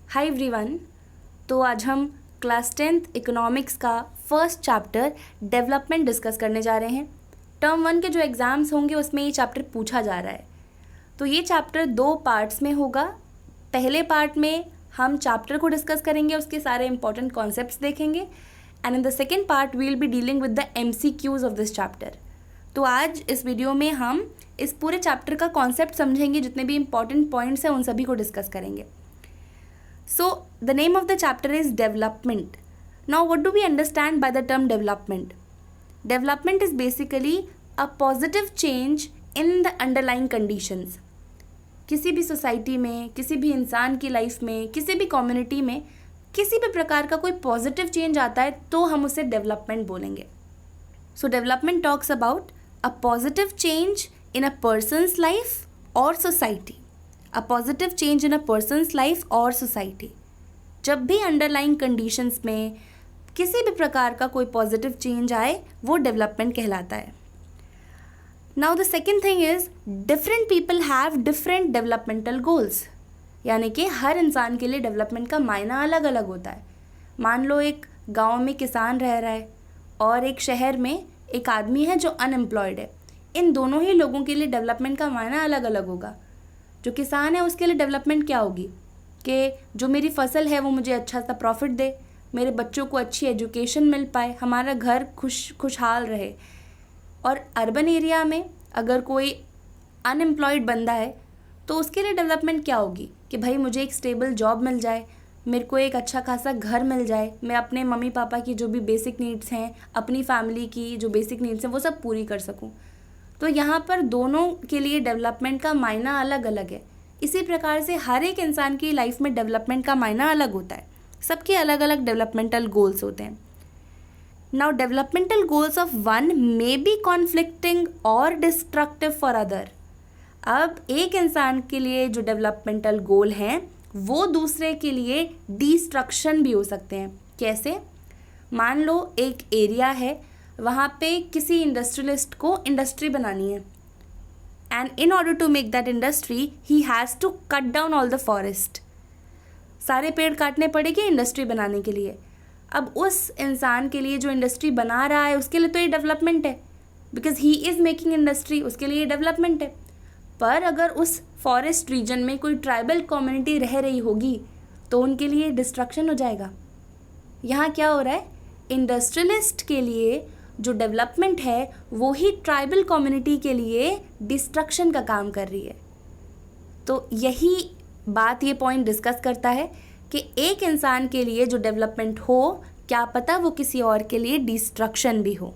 Hi everyone. तो आज हम क्लास 10th इकोनॉमिक्स का फर्स्ट चैप्टर डेवलपमेंट डिस्कस करने जा रहे हैं। टर्म 1 के जो एग्ज़ाम्स होंगे उसमें ये चैप्टर पूछा जा रहा है। तो ये चैप्टर 2 पार्ट्स में होगा। पहले पार्ट में हम चैप्टर को डिस्कस करेंगे, उसके सारे इंपॉर्टेंट कॉन्सेप्ट्स देखेंगे, and in the second part we will be dealing with the MCQs of this chapter. तो आज इस वीडियो में हम इस पूरे चैप्टर का कॉन्सेप्ट समझेंगे, जितने भी इंपॉर्टेंट पॉइंट्स हैं उन सभी को डिस्कस करेंगे। So the name of the chapter is development. Now what do we understand by the term development? Development is basically a positive change in the underlying conditions. किसी भी सोसाइटी में, किसी भी इंसान की लाइफ में, किसी भी कम्युनिटी में किसी भी प्रकार का कोई पॉजिटिव चेंज आता है तो हम उसे डेवलपमेंट बोलेंगे। So development talks about a positive change in a person's life और society. A positive change in a person's life और सोसाइटी। जब भी अंडरलाइंग कंडीशंस में किसी भी प्रकार का कोई पॉजिटिव चेंज आए वो डेवलपमेंट कहलाता है। Now the second thing is different people have different developmental goals. यानी कि हर इंसान के लिए डेवलपमेंट का मायना अलग अलग होता है। मान लो एक गांव में किसान रह रहा है और एक शहर में एक आदमी है जो अनएम्प्लॉयड है। इन दोनों ही लोगों के लिए डेवलपमेंट का मायना अलग अलग होगा। जो किसान है उसके लिए डेवलपमेंट क्या होगी कि जो मेरी फसल है वो मुझे अच्छा सा प्रॉफिट दे, मेरे बच्चों को अच्छी एजुकेशन मिल पाए, हमारा घर खुशहाल रहे। और अर्बन एरिया में अगर कोई अनएम्प्लॉयड बंदा है तो उसके लिए डेवलपमेंट क्या होगी कि भाई मुझे एक स्टेबल जॉब मिल जाए, मेरे को एक अच्छा खासा घर मिल जाए, मैं अपने मम्मी पापा की जो भी बेसिक नीड्स हैं, अपनी फैमिली की जो बेसिक नीड्स हैं वो सब पूरी कर सकूं। तो यहाँ पर दोनों के लिए डेवलपमेंट का मायना अलग अलग है। इसी प्रकार से हर एक इंसान की लाइफ में डेवलपमेंट का मायना अलग होता है। सबके अलग अलग डेवलपमेंटल गोल्स होते हैं। Now developmental goals of one may be conflicting और डिस्ट्रक्टिव फॉर अदर। अब एक इंसान के लिए जो डेवलपमेंटल गोल हैं वो दूसरे के लिए डिस्ट्रक्शन भी हो सकते हैं। कैसे? मान लो एक एरिया है, वहाँ पे किसी इंडस्ट्रियलिस्ट को इंडस्ट्री बनानी है, and in order to make that industry he has to cut down all the forest. सारे पेड़ काटने पड़ेंगे इंडस्ट्री बनाने के लिए। अब उस इंसान के लिए जो इंडस्ट्री बना रहा है उसके लिए तो ये डेवलपमेंट है, because he is making industry, उसके लिए ये डेवलपमेंट है। पर अगर उस फॉरेस्ट रीजन में कोई ट्राइबल कम्युनिटी रह रही होगी तो उनके लिए डिस्ट्रक्शन हो जाएगा। यहाँ क्या हो रहा है? इंडस्ट्रियलिस्ट के लिए जो डेवलपमेंट है वो ही ट्राइबल कम्युनिटी के लिए डिस्ट्रक्शन का काम कर रही है। तो यही बात, ये पॉइंट डिस्कस करता है कि एक इंसान के लिए जो डेवलपमेंट हो, क्या पता वो किसी और के लिए डिस्ट्रक्शन भी हो।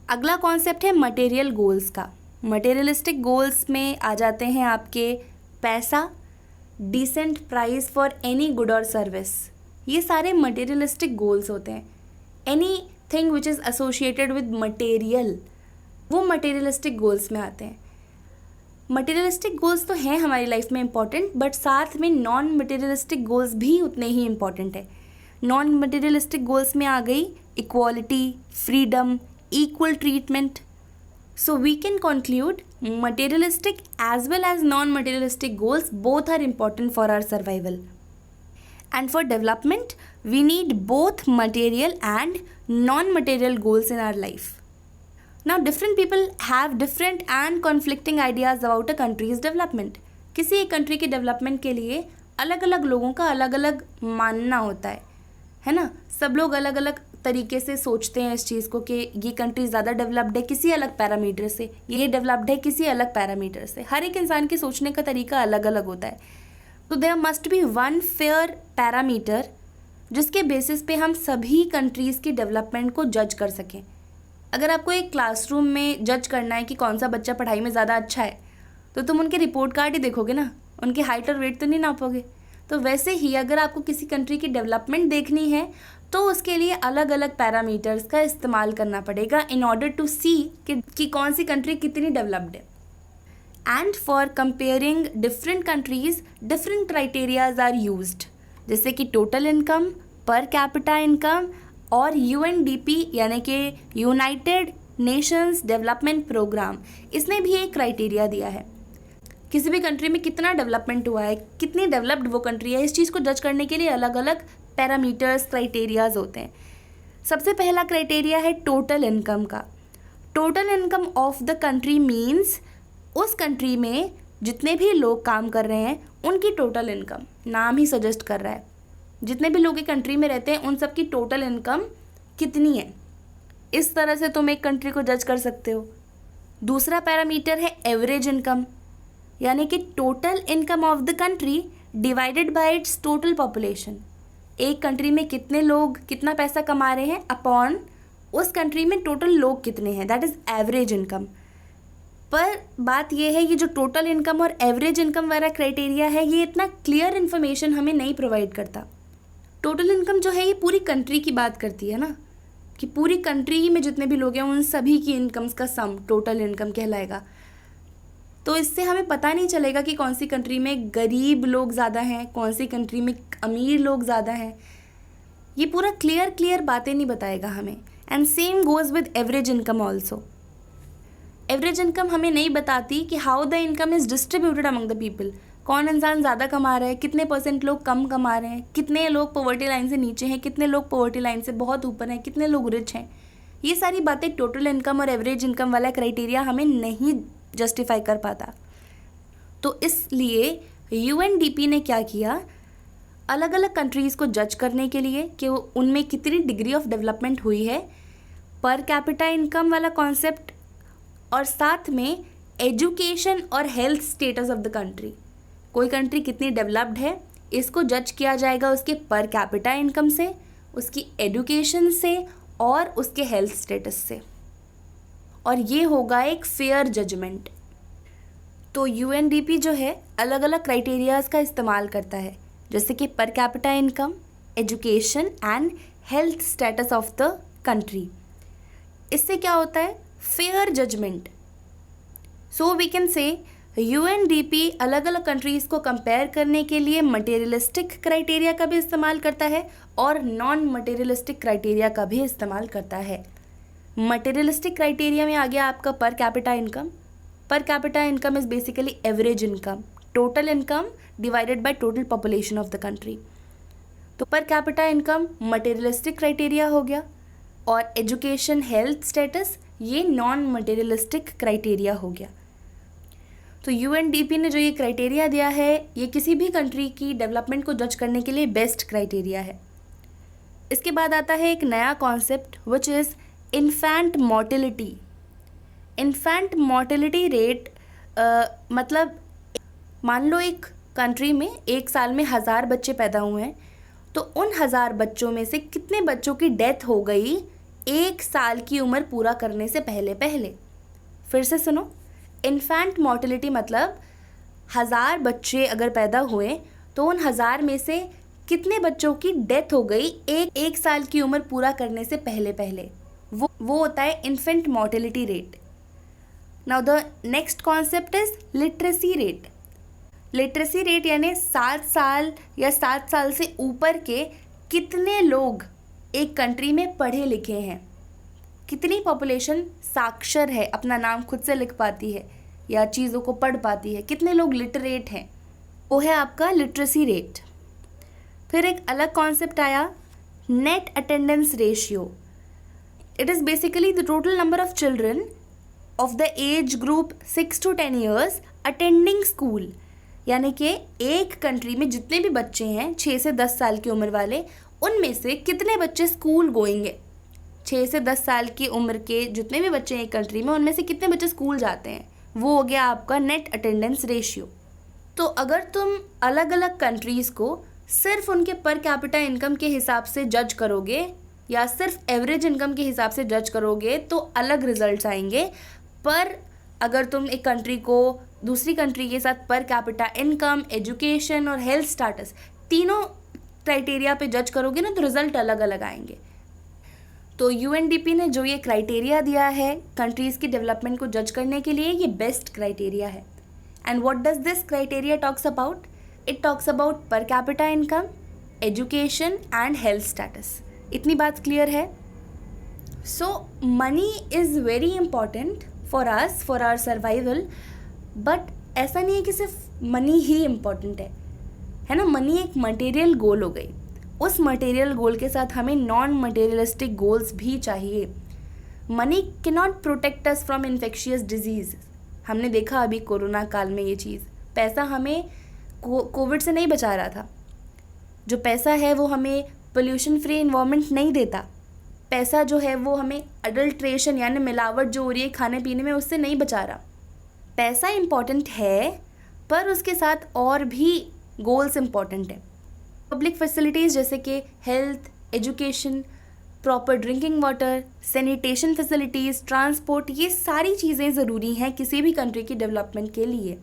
अगला कॉन्सेप्ट है मटेरियल गोल्स का। मटेरियलिस्टिक गोल्स में आ जाते हैं आपके पैसा, decent price for any good और सर्विस। ये सारे मटेरियलिस्टिक गोल्स होते हैं। Anything which is associated with material, वो मटेरियलिस्टिक गोल्स में आते हैं। मटेरियलिस्टिक गोल्स तो हैं हमारी लाइफ में इम्पॉर्टेंट, बट साथ में नॉन मटेरियलिस्टिक गोल्स भी उतने ही इम्पॉर्टेंट है। नॉन मटेरियलिस्टिक गोल्स में आ गई equality, freedom, equal treatment. So we can conclude materialistic as well as non materialistic goals both are important for our survival. And for development, we need both material and non-material goals in our life. Now, different people have different and conflicting ideas about a country's development. किसी एक country के development के लिए अलग अलग लोगों का अलग अलग मानना होता है ना? सब लोग अलग अलग तरीके से सोचते हैं इस चीज़ को कि ये कंट्री ज़्यादा डेवलप्ड है किसी अलग पैरामीटर से, ये डेवलप्ड है किसी अलग पैरामीटर से। हर एक इंसान के सोचने का तरीका अलग अलग होता है। तो there must be one fair parameter जिसके बेसिस पे हम सभी कंट्रीज़ की डेवलपमेंट को जज कर सकें। अगर आपको एक क्लासरूम में जज करना है कि कौन सा बच्चा पढ़ाई में ज़्यादा अच्छा है तो तुम उनके रिपोर्ट कार्ड ही देखोगे ना, उनकी हाइट और वेट तो नहीं नापोगे। तो वैसे ही अगर आपको किसी कंट्री की डेवलपमेंट देखनी है तो उसके लिए अलग अलग पैरामीटर्स का इस्तेमाल करना पड़ेगा इन ऑर्डर टू सी कि कौन सी कंट्री कितनी डेवलप्ड है। And for comparing different countries, different criterias are used, जैसे कि total income, per capita income और UNDP यानी कि यूनाइटेड नेशंस डेवलपमेंट प्रोग्राम, इसने भी एक क्राइटेरिया दिया है किसी भी कंट्री में कितना डेवलपमेंट हुआ है, कितनी डेवलप्ड वो कंट्री है, इस चीज़ को जज करने के लिए अलग अलग पैरामीटर्स, क्राइटेरियाज होते हैं। सबसे पहला क्राइटेरिया है टोटल इनकम का। Total income of the country means उस कंट्री में जितने भी लोग काम कर रहे हैं उनकी टोटल इनकम, नाम ही सजेस्ट कर रहा है, जितने भी लोग एक कंट्री में रहते हैं उन सब की टोटल इनकम कितनी है, इस तरह से तुम एक कंट्री को जज कर सकते हो। दूसरा पैरामीटर है एवरेज इनकम, यानी कि total income of the country divided by it's total population. एक कंट्री में कितने लोग कितना पैसा कमा रहे हैं अपॉन उस कंट्री में टोटल लोग कितने हैं, दैट इज़ एवरेज इनकम। पर बात यह है, ये जो टोटल इनकम और एवरेज इनकम वाला क्राइटेरिया है, ये इतना क्लियर इन्फॉर्मेशन हमें नहीं प्रोवाइड करता। टोटल इनकम जो है ये पूरी कंट्री की बात करती है ना, कि पूरी कंट्री में जितने भी लोग हैं उन सभी की इनकम्स का सम टोटल इनकम कहलाएगा। तो इससे हमें पता नहीं चलेगा कि कौन सी कंट्री में गरीब लोग ज़्यादा हैं, कौन सी कंट्री में अमीर लोग ज़्यादा हैं। ये पूरा क्लियर बातें नहीं बताएगा हमें। And same goes with average income also. Average income हमें नहीं बताती कि how the income is distributed among the people, कौन इंसान ज़्यादा कमा रहा है, कितने % लोग कम कमा रहे हैं, कितने लोग पॉवर्टी लाइन से नीचे हैं, कितने लोग पॉवर्टी लाइन से बहुत ऊपर हैं, कितने लोग रिच हैं। ये सारी बातें टोटल इनकम और एवरेज इनकम वाला क्राइटेरिया हमें नहीं जस्टिफाई कर पाता। तो इसलिए UNDP ने क्या किया, अलग अलग कंट्रीज़ को जज करने के लिए कि उनमें कितनी डिग्री ऑफ डेवलपमेंट हुई है, पर कैपिटा इनकम वाला कॉन्सेप्ट, और साथ में एजुकेशन और health status of the country. कोई कंट्री कितनी डेवलप्ड है इसको जज किया जाएगा उसके पर कैपिटा इनकम से, उसकी एजुकेशन से और उसके हेल्थ स्टेटस से, और ये होगा एक फेयर जजमेंट। तो UNDP जो है अलग अलग क्राइटेरियाज़ का इस्तेमाल करता है, जैसे कि per capita income, education and health status of the country. इससे क्या होता है, fair judgement. So we can say UNDP अलग अलग कंट्रीज़ को कंपेयर करने के लिए मटेरियलिस्टिक क्राइटेरिया का भी इस्तेमाल करता है और नॉन मटेरियलिस्टिक क्राइटेरिया का भी इस्तेमाल करता है। मटेरियलिस्टिक क्राइटेरिया में आ गया आपका per capita income. Per capita income is basically average income, total income divided by total population of the country. तो per capita income materialistic criteria हो गया, और एजुकेशन हेल्थ स्टेटस ये नॉन मटेरियलिस्टिक क्राइटेरिया हो गया। तो UNDP ने जो ये क्राइटेरिया दिया है ये किसी भी कंट्री की डेवलपमेंट को जज करने के लिए बेस्ट क्राइटेरिया है। इसके बाद आता है एक नया concept which is infant mortality. Infant mortality rate मतलब मान लो एक कंट्री में एक साल में 1000 बच्चे पैदा हुए हैं, तो उन 1000 बच्चों में से कितने बच्चों की डेथ हो गई एक साल की उम्र पूरा करने से पहले पहले। फिर से सुनो, इन्फेंट मोर्टेलिटी मतलब 1000 बच्चे अगर पैदा हुए तो उन 1000 में से कितने बच्चों की डेथ हो गई एक साल की उम्र पूरा करने से पहले पहले, वो होता है infant mortality rate. Now the next concept is literacy rate. Literacy rate यानी 7 साल या 7 साल से ऊपर के कितने लोग एक कंट्री में पढ़े लिखे हैं, कितनी पॉपुलेशन साक्षर है, अपना नाम खुद से लिख पाती है या चीज़ों को पढ़ पाती है, कितने लोग लिटरेट हैं, वो है आपका लिटरेसी रेट। फिर एक अलग कॉन्सेप्ट आया net attendance ratio. It is basically the total number of children of the age group 6 to 10 years attending school, यानी कि एक कंट्री में जितने भी बच्चे हैं 6 से 10 साल की उम्र वाले, उनमें से कितने बच्चे स्कूल गोइंग। 6 से 10 साल की उम्र के जितने भी बच्चे हैं एक कंट्री में उनमें से कितने बच्चे स्कूल जाते हैं, वो हो गया आपका नेट अटेंडेंस रेशियो। तो अगर तुम अलग अलग कंट्रीज़ को सिर्फ उनके पर कैपिटा इनकम के हिसाब से जज करोगे या सिर्फ एवरेज इनकम के हिसाब से जज करोगे तो अलग रिजल्ट्स आएंगे। पर अगर तुम एक कंट्री को दूसरी कंट्री के साथ पर कैपिटा इनकम, एजुकेशन और हेल्थ स्टेटस तीनों क्राइटेरिया पे जज करोगे ना तो रिजल्ट अलग अलग आएंगे। तो UNDP ने जो ये क्राइटेरिया दिया है कंट्रीज़ की डेवलपमेंट को जज करने के लिए, ये बेस्ट क्राइटेरिया है। And what does this criteria talks about? It talks about per capita income, education and health status. इतनी बात क्लियर है? So money is very important for us, for our survival, but ऐसा नहीं है कि सिर्फ money ही important है ना। मनी एक मटेरियल गोल हो गई, उस मटेरियल गोल के साथ हमें नॉन मटेरियलिस्टिक गोल्स भी चाहिए। Money can not protect us from infectious disease. हमने देखा अभी कोरोना काल में ये चीज़, पैसा हमें कोविड से नहीं बचा रहा था। जो पैसा है वो हमें पोल्यूशन फ्री इन्वायरमेंट नहीं देता। पैसा जो है वो हमें अडल्ट्रेशन यानी मिलावट जो हो रही है खाने पीने में उससे नहीं बचा रहा। पैसा इम्पॉर्टेंट है पर उसके साथ और भी गोल्स इम्पॉर्टेंट है। पब्लिक फैसिलिटीज़ जैसे कि health, education, proper drinking water, sanitation facilities, transport, ये सारी चीज़ें ज़रूरी हैं किसी भी कंट्री की डेवलपमेंट के लिए।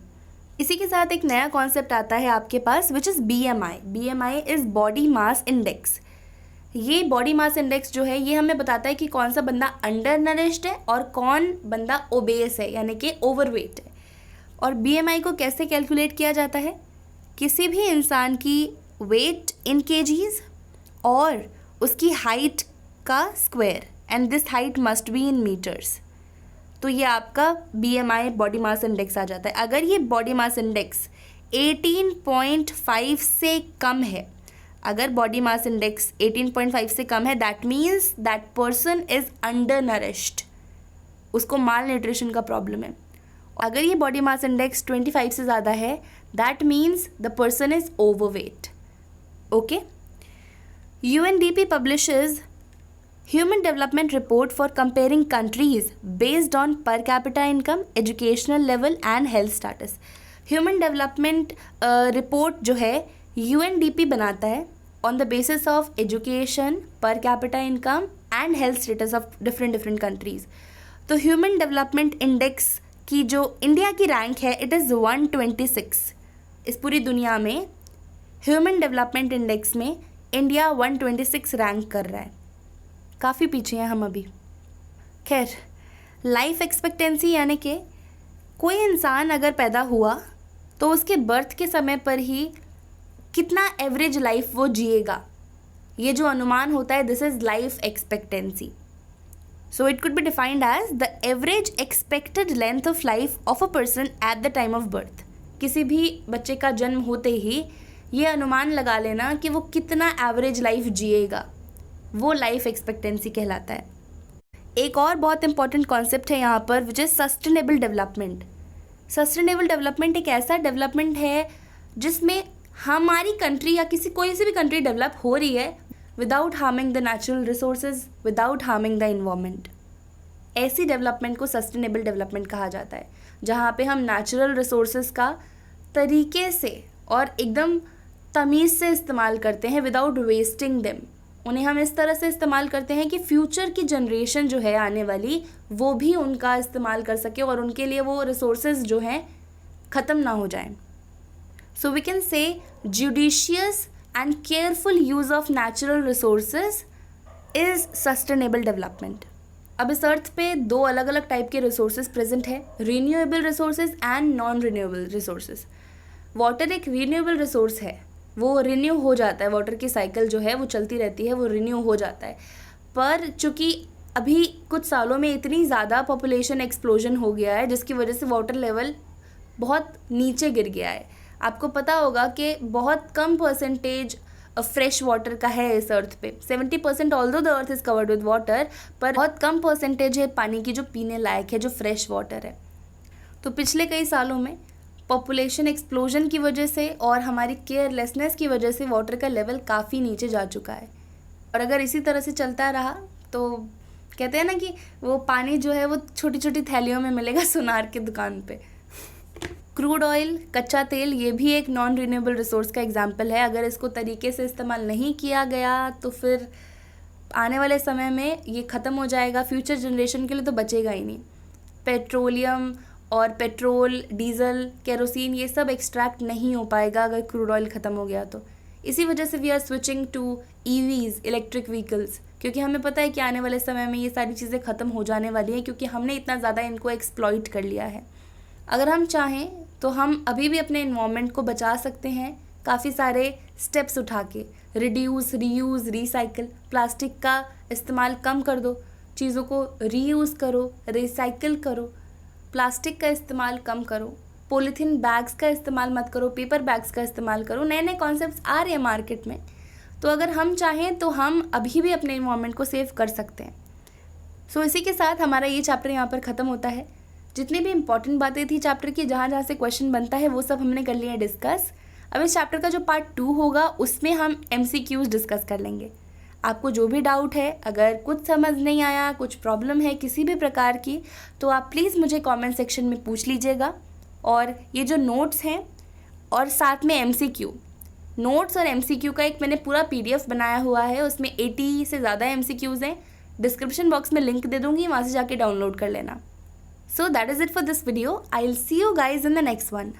इसी के साथ एक नया कॉन्सेप्ट आता है आपके पास which is BMI। BMI is body mass index. ये बॉडी मास इंडेक्स जो है ये हमें बताता है कि कौन सा बंदा अंडर नरिश्ड है और कौन बंदा ओबेस है यानी कि ओवरवेट है। और BMI को कैसे कैलकुलेट किया जाता है? किसी भी इंसान की वेट इन केजीज और उसकी हाइट का square, and this height must be in metres. तो ये आपका BMI बॉडी मास इंडेक्स आ जाता है। अगर ये बॉडी मास इंडेक्स 18.5 से कम है, अगर बॉडी मास इंडेक्स 18.5 से कम है, that means that person is under nourished, उसको माल न्यूट्रिशन का प्रॉब्लम है। अगर ये बॉडी मास इंडेक्स 25 से ज़्यादा है, that means the person is overweight. Okay. UNDP publishes Human Development Report for comparing countries based on per capita income, educational level and health status. Human Development Report जो है UNDP बनाता है on the basis of education, per capita income and health status of different countries. तो Human Development Index की जो India की rank है it is 126। इस पूरी दुनिया में Human Development Index में इंडिया 126 रैंक कर रहा है, काफ़ी पीछे हैं हम अभी। खैर, लाइफ एक्सपेक्टेंसी यानी कि कोई इंसान अगर पैदा हुआ तो उसके बर्थ के समय पर ही कितना एवरेज लाइफ वो जिएगा, ये जो अनुमान होता है this is life expectancy. So it could be defined as the average expected length of life of a person at the time of birth. किसी भी बच्चे का जन्म होते ही ये अनुमान लगा लेना कि वो कितना एवरेज लाइफ जिएगा, वो लाइफ एक्सपेक्टेंसी कहलाता है। एक और बहुत इंपॉर्टेंट कॉन्सेप्ट है यहाँ पर which is sustainable development. Sustainable development एक ऐसा डेवलपमेंट है जिसमें हमारी कंट्री या कोई सी भी कंट्री डेवलप हो रही है without harming the natural resources, without harming the environment. ऐसी डेवलपमेंट को सस्टेनेबल डेवलपमेंट कहा जाता है, जहाँ पे हम नेचुरल रिसोर्सेज का तरीके से और एकदम तमीज़ से इस्तेमाल करते हैं विदाउट वेस्टिंग देम। उन्हें हम इस तरह से इस्तेमाल करते हैं कि फ्यूचर की जनरेशन जो है आने वाली वो भी उनका इस्तेमाल कर सके और उनके लिए वो रिसोर्सेज जो हैं ख़त्म ना हो जाएं। So we can say judicious and careful use of natural resources is sustainable development. अब इस अर्थ पे दो अलग अलग टाइप के रिसोर्सेज प्रेजेंट है, renewable resources and non renewable resources. Water एक रीन्यूएबल रिसोर्स है, वो रिन्यू हो जाता है, वाटर की साइकिल जो है वो चलती रहती है, वो रिन्यू हो जाता है। पर चूँकि अभी कुछ सालों में इतनी ज़्यादा पॉपुलेशन एक्सप्लोजन हो गया है जिसकी वजह से वाटर लेवल बहुत नीचे गिर गया है। आपको पता होगा कि बहुत कम परसेंटेज फ्रेश वाटर का है इस अर्थ पे। 70% although the earth is covered with water, पर बहुत कम परसेंटेज है पानी की जो पीने लायक है, जो फ्रेश वाटर है। तो पिछले कई सालों में पॉपुलेशन एक्सप्लोजन की वजह से और हमारी केयरलेसनेस की वजह से वाटर का लेवल काफ़ी नीचे जा चुका है। और अगर इसी तरह से चलता रहा तो कहते हैं ना कि वो पानी जो है वो छोटी छोटी थैलियों में मिलेगा सुनार की दुकान पे। क्रूड ऑयल, कच्चा तेल, ये भी एक नॉन रिन्यूएबल रिसोर्स का एग्जाम्पल है। अगर इसको तरीके से इस्तेमाल नहीं किया गया तो फिर आने वाले समय में ये ख़त्म हो जाएगा, फ्यूचर जनरेशन के लिए तो बचेगा ही नहीं। पेट्रोलियम और पेट्रोल, डीजल, केरोसिन, ये सब एक्सट्रैक्ट नहीं हो पाएगा अगर क्रूड ऑयल ख़त्म हो गया तो। इसी वजह से we are switching to EVs, electric vehicles, क्योंकि हमें पता है कि आने वाले समय में ये सारी चीज़ें ख़त्म हो जाने वाली हैं क्योंकि हमने इतना ज़्यादा इनको एक्सप्लॉइट कर लिया है। अगर हम चाहें तो हम अभी भी अपने इन्वायरमेंट को बचा सकते हैं काफ़ी सारे स्टेप्स उठा के। रिड्यूस, रीयूज़, रीसाइकिल, प्लास्टिक का इस्तेमाल कम कर दो, चीज़ों को रीयूज़ करो, रिसाइकिल करो, प्लास्टिक का इस्तेमाल कम करो। पॉलीथीन बैग्स का इस्तेमाल मत करो, पेपर बैग्स का इस्तेमाल करो। नए नए कॉन्सेप्ट्स आ रहे हैं मार्केट में, तो अगर हम चाहें तो हम अभी भी अपने इन्वायरमेंट को सेव कर सकते हैं। सो इसी के साथ हमारा ये चैप्टर यहाँ पर ख़त्म होता है। जितनी भी इंपॉर्टेंट बातें थी चैप्टर की, जहाँ जहाँ से क्वेश्चन बनता है, वो सब हमने कर लिया डिस्कस। अब इस चैप्टर का जो पार्ट 2 होगा उसमें हम MCQs डिस्कस कर लेंगे। आपको जो भी डाउट है, अगर कुछ समझ नहीं आया, कुछ प्रॉब्लम है किसी भी प्रकार की, तो आप प्लीज़ मुझे कमेंट सेक्शन में पूछ लीजिएगा। और ये जो नोट्स हैं और साथ में MCQ, नोट्स और MCQ का एक मैंने पूरा PDF बनाया हुआ है, उसमें 80 से ज़्यादा MCQs हैं। डिस्क्रिप्शन बॉक्स में लिंक दे दूँगी, वहाँ से जाके डाउनलोड कर लेना। So that is it for this video. I will see you guys in the next one.